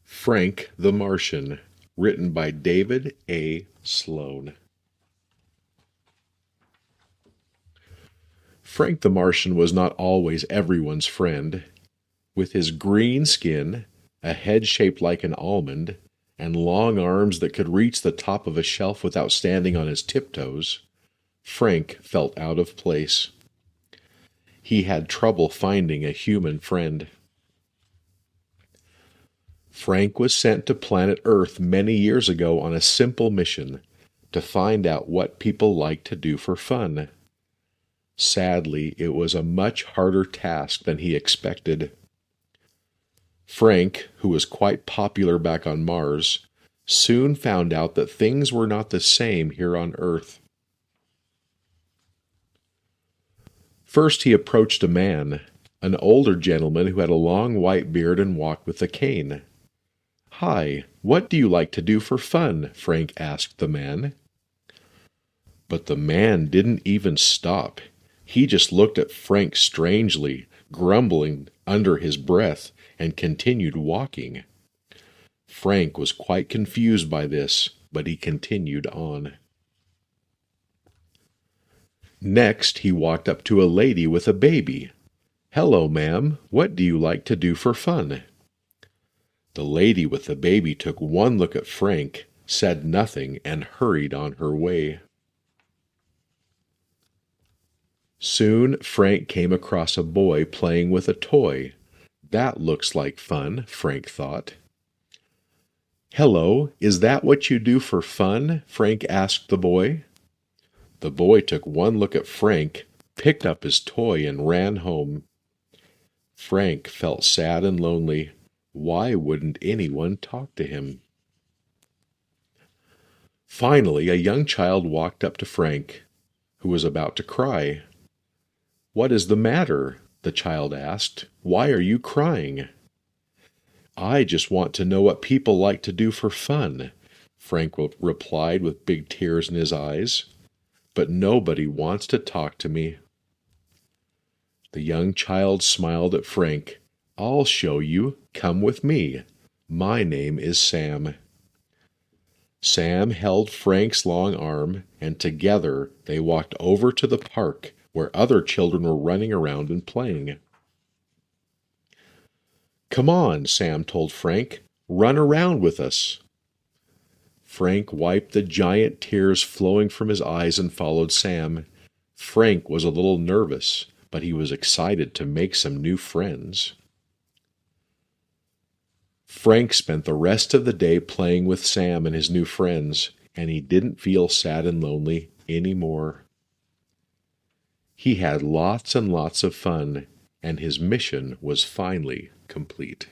Frank the Martian, written by David Sloan. Frank the Martian was not always everyone's friend. With his green skin, a head shaped like an almond, and long arms that could reach the top of a shelf without standing on his tiptoes, Frank felt out of place. He had trouble finding a human friend. Frank was sent to planet Earth many years ago on a simple mission to find out what people like to do for fun. Sadly, it was a much harder task than he expected. Frank, who was quite popular back on Mars, soon found out that things were not the same here on Earth. First, he approached a man, an older gentleman who had a long white beard and walked with a cane. "Hi, what do you like to do for fun?" Frank asked the man. But the man didn't even stop. He just looked at Frank strangely, grumbling under his breath, and continued walking. Frank was quite confused by this, but he continued on. Next, he walked up to a lady with a baby. "Hello, ma'am. What do you like to do for fun?" The lady with the baby took one look at Frank, said nothing, and hurried on her way. Soon Frank came across a boy playing with a toy. "That looks like fun," Frank thought. "Hello, is that what you do for fun?" Frank asked the boy. The boy took one look at Frank, picked up his toy, and ran home. Frank felt sad and lonely. Why wouldn't anyone talk to him? Finally, a young child walked up to Frank, who was about to cry. "What is the matter?" the child asked. "Why are you crying?" "I just want to know what people like to do for fun," Frank replied with big tears in his eyes. "But nobody wants to talk to me." The young child smiled at Frank. "I'll show you. Come with me. My name is Sam." Sam held Frank's long arm, and together they walked over to the park where other children were running around and playing. "Come on," Sam told Frank. "Run around with us." Frank wiped the giant tears flowing from his eyes and followed Sam. Frank was a little nervous, but he was excited to make some new friends. Frank spent the rest of the day playing with Sam and his new friends, and he didn't feel sad and lonely anymore. He had lots and lots of fun, and his mission was finally complete.